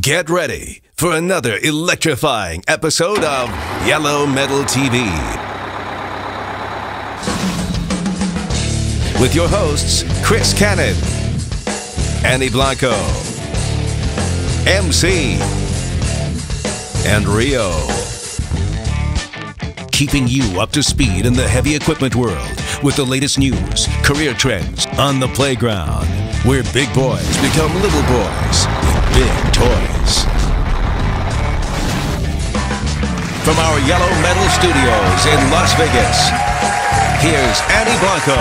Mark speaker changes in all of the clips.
Speaker 1: Get ready for another electrifying episode of Yellow Metal TV. With your hosts, Chris Cannon, Annie Blanco, MC, and Rio. Keeping you up to speed in the heavy equipment world with the latest news, career trends on the playground, where big boys become little boys with big toys. From our Yellow Metal Studios in Las Vegas, here's Annie Blanco.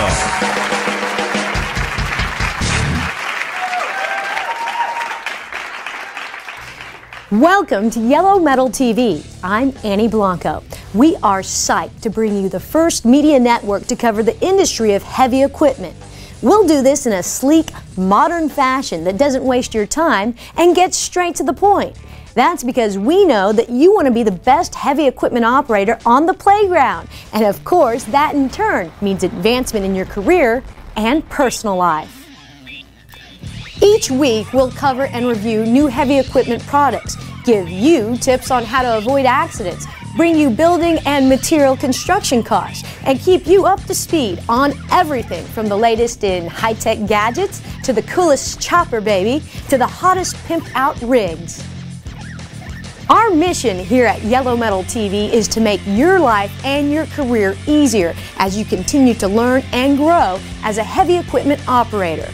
Speaker 2: Welcome to Yellow Metal TV. I'm Annie Blanco. We are psyched to bring you the first media network to cover the industry of heavy equipment. We'll do this in a sleek, modern fashion that doesn't waste your time and gets straight to the point. That's because we know that you want to be the best heavy equipment operator on the playground. And of course, that in turn means advancement in your career and personal life. Each week, we'll cover and review new heavy equipment products, give you tips on how to avoid accidents, bring you building and material construction costs, and keep you up to speed on everything from the latest in high-tech gadgets to the coolest chopper baby to the hottest pimped-out rigs. Our mission here at Yellow Metal TV is to make your life and your career easier as you continue to learn and grow as a heavy equipment operator.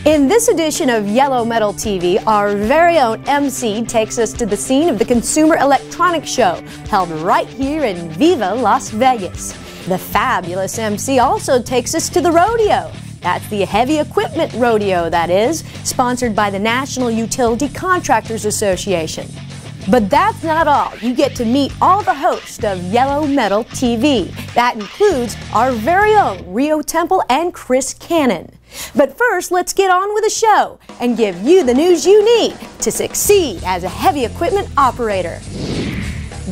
Speaker 2: In this edition of Yellow Metal TV, our very own MC takes us to the scene of the Consumer Electronics Show, held right here in Viva Las Vegas. The fabulous MC also takes us to the rodeo. That's the Heavy Equipment Rodeo, that is, sponsored by the National Utility Contractors Association. But that's not all. You get to meet all the hosts of Yellow Metal TV. That includes our very own Rio Temple and Chris Cannon. But first, let's get on with the show and give you the news you need to succeed as a heavy equipment operator.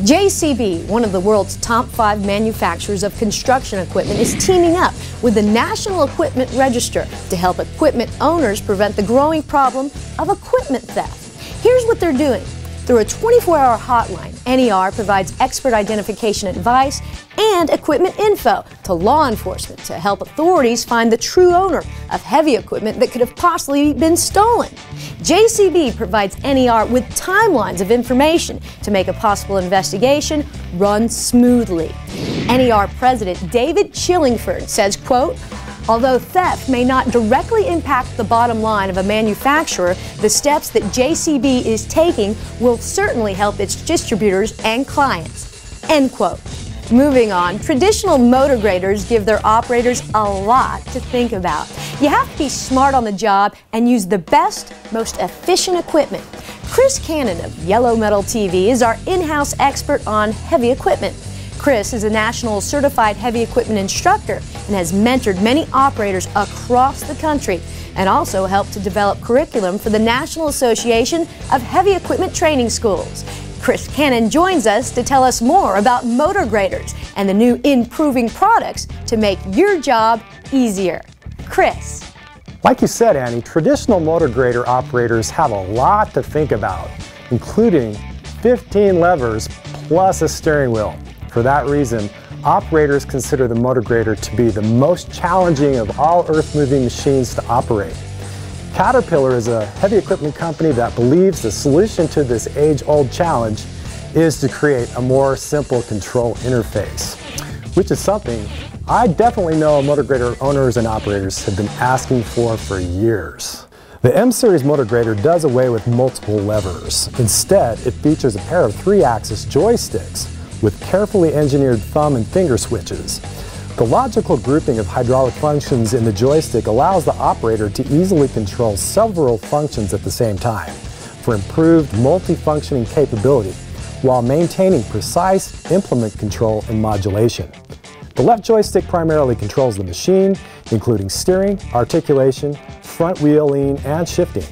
Speaker 2: JCB, one of the world's top 5 manufacturers of construction equipment, is teaming up with the National Equipment Register to help equipment owners prevent the growing problem of equipment theft. Here's what they're doing. Through a 24-hour hotline, NER provides expert identification advice and equipment info to law enforcement to help authorities find the true owner of heavy equipment that could have possibly been stolen. JCB provides NER with timelines of information to make a possible investigation run smoothly. NER President David Chillingford says, quote, "Although theft may not directly impact the bottom line of a manufacturer, the steps that JCB is taking will certainly help its distributors and clients." End quote. Moving on, traditional motor graders give their operators a lot to think about. You have to be smart on the job and use the best, most efficient equipment. Chris Cannon of Yellow Metal TV is our in-house expert on heavy equipment. Chris is a national certified heavy equipment instructor and has mentored many operators across the country and also helped to develop curriculum for the National Association of Heavy Equipment Training Schools. Chris Cannon joins us to tell us more about motor graders and the new improving products to make your job easier. Chris.
Speaker 3: Like you said, Annie, traditional motor grader operators have a lot to think about, including 15 levers plus a steering wheel. For that reason, operators consider the motor grader to be the most challenging of all earth-moving machines to operate. Caterpillar is a heavy equipment company that believes the solution to this age-old challenge is to create a more simple control interface, which is something I definitely know motor grader owners and operators have been asking for years. The M-Series motor grader does away with multiple levers. Instead, it features a pair of 3-axis joysticks with carefully engineered thumb and finger switches. The logical grouping of hydraulic functions in the joystick allows the operator to easily control several functions at the same time for improved multifunctioning capability while maintaining precise implement control and modulation. The left joystick primarily controls the machine, including steering, articulation, front wheel lean, and shifting.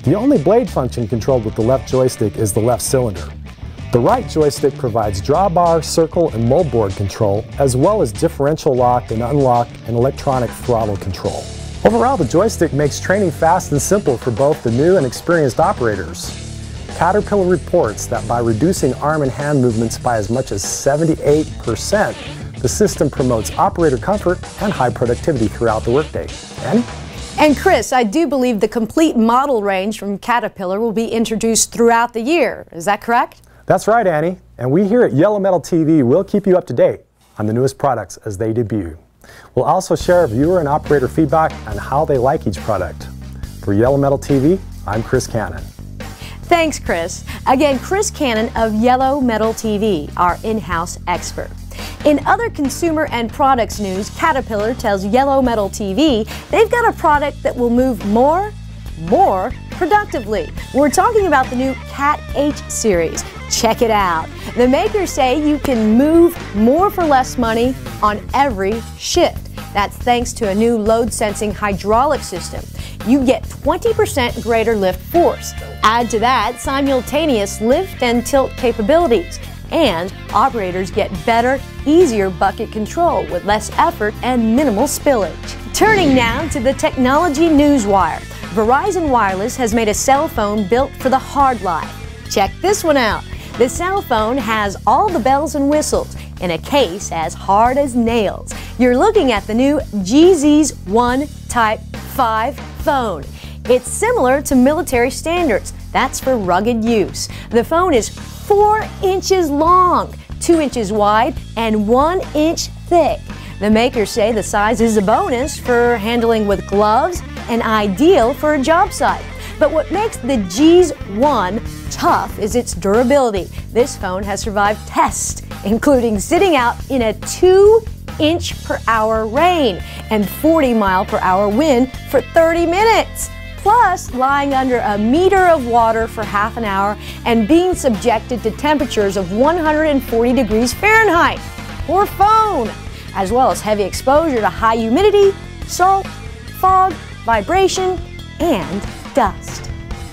Speaker 3: The only blade function controlled with the left joystick is the left cylinder. The right joystick provides drawbar, circle, and moldboard control, as well as differential lock and unlock and electronic throttle control. Overall, the joystick makes training fast and simple for both the new and experienced operators. Caterpillar reports that by reducing arm and hand movements by as much as 78%, the system promotes operator comfort and high productivity throughout the workday. Annie?
Speaker 2: And Chris, I do believe the complete model range from Caterpillar will be introduced throughout the year. Is that correct?
Speaker 3: That's right, Annie. And we here at Yellow Metal TV will keep you up to date on the newest products as they debut. We'll also share viewer and operator feedback on how they like each product. For Yellow Metal TV, I'm Chris Cannon.
Speaker 2: Thanks, Chris. Again, Chris Cannon of Yellow Metal TV, our in-house expert. In other consumer and products news, Caterpillar tells Yellow Metal TV they've got a product that will move more productively. We're talking about the new Cat H series. Check it out. The makers say you can move more for less money on every shift. That's thanks to a new load-sensing hydraulic system. You get 20% greater lift force. Add to that simultaneous lift and tilt capabilities. And operators get better, easier bucket control with less effort and minimal spillage. Turning now to the technology news wire. Verizon Wireless has made a cell phone built for the hard life. Check this one out. The cell phone has all the bells and whistles in a case as hard as nails. You're looking at the new GZ's One Type 5 phone. It's similar to military standards. That's for rugged use. The phone is 4 inches long, 2 inches wide, and 1 inch thick. The makers say the size is a bonus for handling with gloves and ideal for a job site. But what makes the G's One tough is its durability. This phone has survived tests, including sitting out in a 2-inch-per-hour rain and 40-mile-per-hour wind for 30 minutes. Plus, lying under a meter of water for half an hour and being subjected to temperatures of 140 degrees Fahrenheit. Poor phone! As well as heavy exposure to high humidity, salt, fog, vibration, and dust.